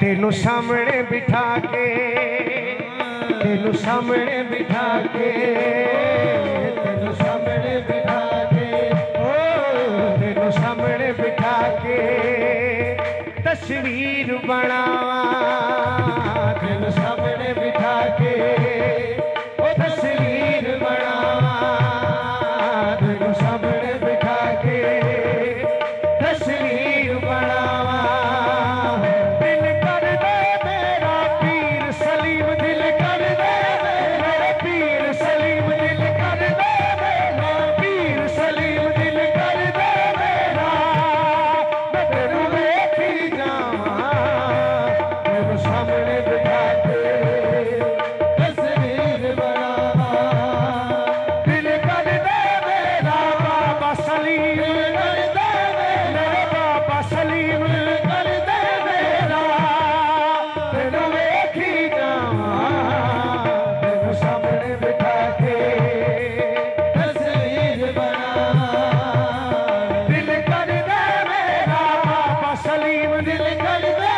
तेनू सामने बिठा के, तेनू सामने बिठा के, तेनू सामने बिठा के, ओ तेनू सामने बिठा के तस्वीर बनावा, तेनू सामने बिठा के ओ तस्वीर बनावा, तेनू सामने बिठा के तस्वीर बनावा। दिल कर दे मेरा पीर सलीम, दिल कर दे मेरा पीर सलीम, दिल कर दे मेरा पीर सलीम, दिल कर दे मेरा। मैं तेनू वेखी जावां, तेनू सामने बिठा के तस्वीर बनावा। दिल कर दे मेरा बाबा सलीम, कर दे मेरा बाबा सलीम, कर दे मेरा। तेनू वेखी जावां, तेनू सामने बिठा के तस्वीर बनावा। दिल कर दे मेरा बाबा सलीम, दिल कर दे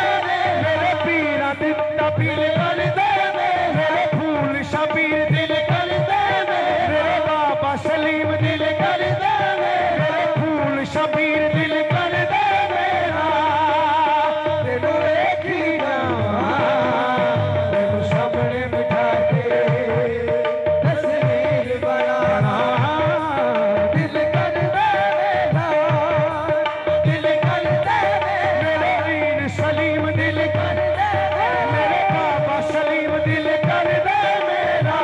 मेरे पीरा दिता पीर, कर दे मेरे फूल शबीर, दिल कर दे मेरे बाबा सलीम, दिल कर दे मेरे फूल शबीर, दिल कर दे मेरा। तेनू वेखी जावां, तेनू सामने बिठा के तस्वीर बनावा। दिल कर दे मेरा, दिल कर दे मेरे पीर सलीम, दिल कर दे मेरे बाबा सलीम, दिल कर दे मेरा।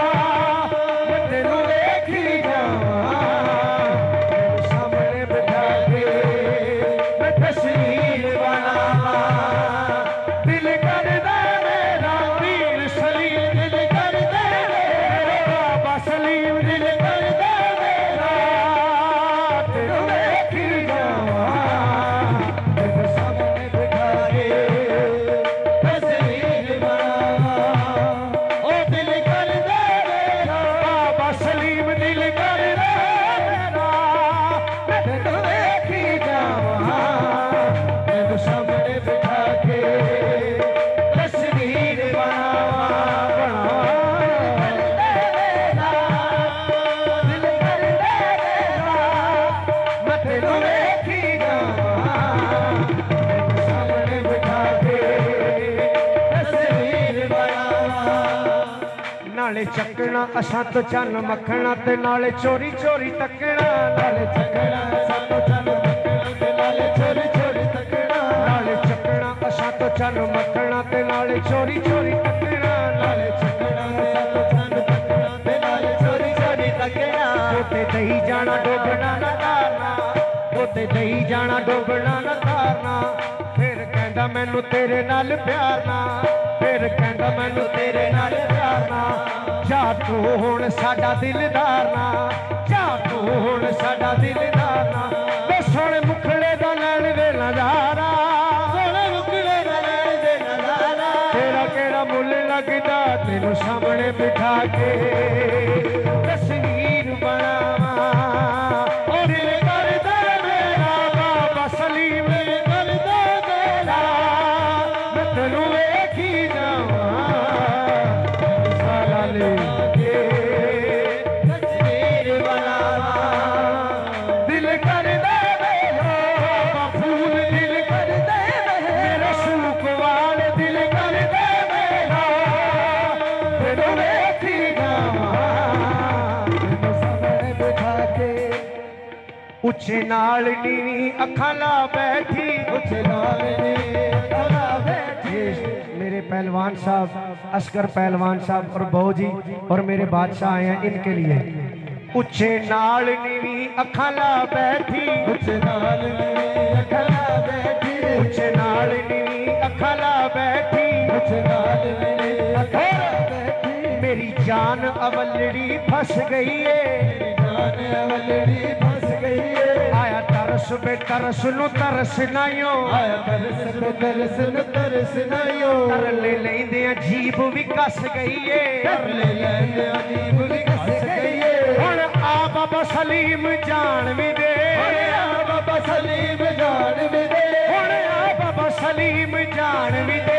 मैं तेनू वेखी जावां, तेनू सामने बिठा के मैं तस्वीर बनावा। दिल कर दे मेरा पीर सलीम, दिल कर दे मेरे बाबा सलीम, दिल कर दे मेरा। तेनू वेखी जावां, तेनू सामने बिठा के तस्वीर बनावा। ओ दिल कर दे मेरा बाबा सलीम, दिल कर दे मेरा। मैं तेनू वेखी जावां, तेनू सामने बिठा के तस्वीर बनावा। दिल कर दे मेरा, मैं तेनू वेखी जावां, तेनू सामने बिठा के तस्वीर बनावा। नाले चकना असां तो चन मखना ते नाले चोरी चोरी तकना, नाले चकना असां तो चन मखना ते नाले चोरी चोरी तकना, नाले चकना असां तो चन मखना ते नाले चोरी चोरी तकना, नाले चकना असां तो चन मखना ते नाले चोरी चोरी तकना। ओते दही जाना डोबना ना तारना, ओते दही जाना डोबना ना तारना। फिर कहंदा मैनू तेरे नाल प्यार ना, फिर कहंदा मैनू तेरे नाल प्यार ना। जा तू हुण साडा दिलदार ना, जा तू हुण साडा दिलदार ना। वे सोहणे मुखड़े दा नैन दे नजारा, सोहणे मुखड़े दा नैन दे नजारा। तेरा केड़ा मुल लगदा तेनू सामने बिठा के तस्वीर बनावा। ओ दिल कर दे मेरा बाबा सलीम, दिल कर दे मेरा। मैं तेनू वेखी जावां, सारा ले के तस्वीर बनावा। दिल कर दे मेरा बाबा फूल, दिल कर दे मेरे सूख वाले, दिल कर दे मेरा। तेनू वेखी जावां, तेनू सामने बिठा के। उच्चे नाल नीवी अखां ला बैठी, उच्चे नाल नीवी अखां ला बैठी। मेरे पहलवान साहब असगर पहलवान साहब और बहू जी और मेरे बादशाह आए हैं इनके लिए। उच्चे नाल नीवी अखां ला बैठी, उच्चे नाल नीवी अखां ला बैठी, उच्चे नाल नीवी अखां ला बैठी, उच्चे नाल नीवी अखां ला बैठी। मेरी जान अवलड़ी फंस गई है, मेरी जान अवलड़ी फंस गई है। आया तरस बे तरस नु तरस नाइयो, आया तरस बे तरस नु तरस नाइयो। कर ले लेंदे जीभ भी कस गई है, कर ले लेंदे जीभ भी कस गई है। हुण आ बाबा सलीम जान भी दे, हुण आ बाबा सलीम जान भी दे, हुण आ बाबा सलीम जान भी दे।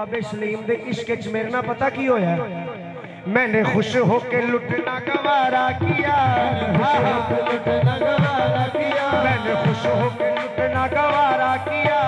बाबे सलीम दे इश्क च मेरे ना पता की होया, मैंने खुश होके लुटना गवारा किया, लुटना गवारा किया, मैंने खुश होके लुटना गवारा किया,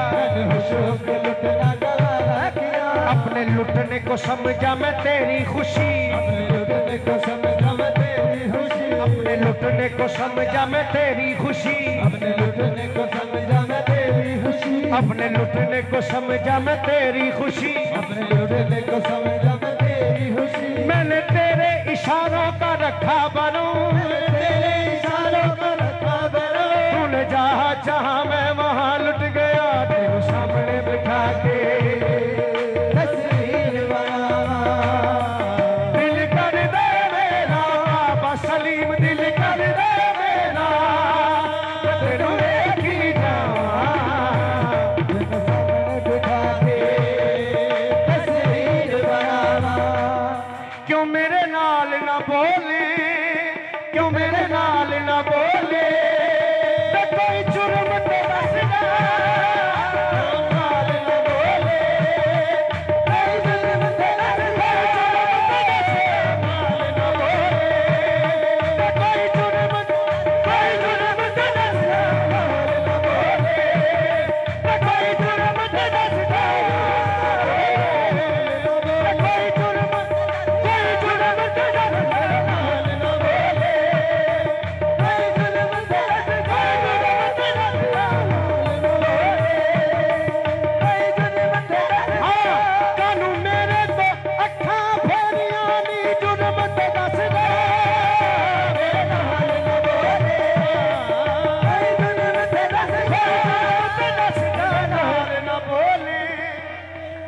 खुश होके लुटना गवारा किया। अपने लुटने को समझा मैं तेरी खुशी, अपने लुटने को समझा मैं तेरी खुशी, अपने लुटने को समझा मैं तेरी खुशी, अपने लुटने को समझा मैं तेरी खुशी, अपने लुटने को समझा मैं तेरी खुशी, अपने लुटने को समझा मैं तेरी खुशी। मैंने तेरे इशारों का रखा बनूं, तेरे इशारों का रखा बनूं, तूने जहाँ जहाँ मैं वहाँ लुट गया, तेरे सामने बिठा के तस्वीर बनावा। दिल कर दे मेरा बाबा सलीम, दिल कर दे मेरा, तेरे एक ही जावा, तेरे सामने बिठा के तस्वीर बनावा। क्यों मेरे नाल ना बोले, क्यों मेरे नाल ना बोले, ते कोई जुर्म ते दसदा, नाल ना बोले, कोई जुर्म ते दसदा, नाल ना बोले, ते कोई जुर्म ते दसदा, नाल ना बोले, ते कोई जुर्म ते दसदा,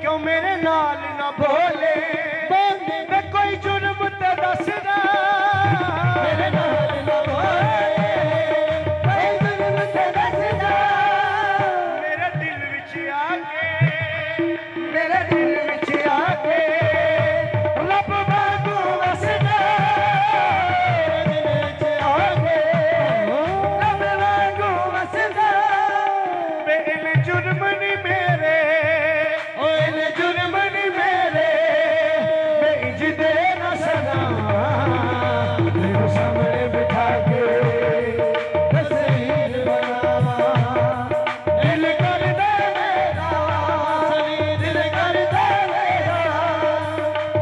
क्यों मेरे नाल ना बोले, मैं कोई जुर्म ते दसदा, मेरे नाल ना बोले, कोई जुर्म ते दसदा। मेरे दिल विच आके, मेरे दिल विच आके रब वांगू वसदा, मेरे दिल विच आके रब वांगू वसदा। वे इने जुर्म नहीं मेरे, जुर्म नहीं मेरे, मैं इंज दे न सदा, तेरे सामने बिठा के तस्वीर बनावा। दिल कर दे मेरा सलीम, दिल कर दे मेरा,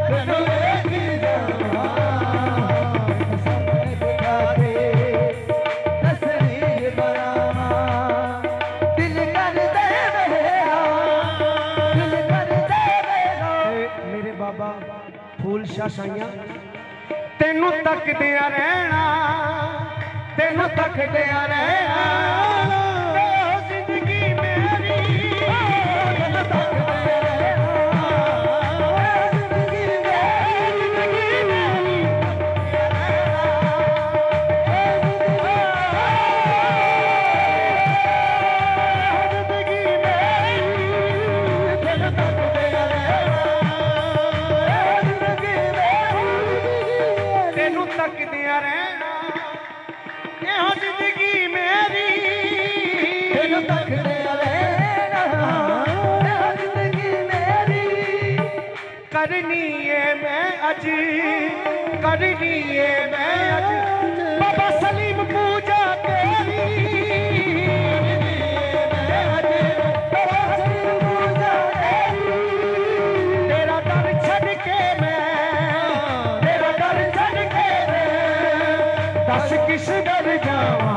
तेनू एक ही जावा, सामने बिठा के तस्वीर बनावा। दिल कर दे मेरा, मेरे बाबा फूल शाह साइया, तेनू तकदिया रहना, तेनू तकदिया रहना, जिंदगी मेरी, तेनू तकदिया रहना, जिंदगी मेरी, जिंदगी मेरी, जिंदगी मेरी, तेनू तकदिया रहना, तेनू तकदिया रहना, यह जिंदगी मेरी, तेनू तकदिया रहना, यह जिंदगी मेरी। करनी है मैं अज, करनी है मैं अज बाबा सलीम पूजा तेरी, मैं अज बाबा सलीम पूजा तेरी। तेरा दर छड़ के मैं, तेरा दर छड़ के मैं, दस किस दर जावा,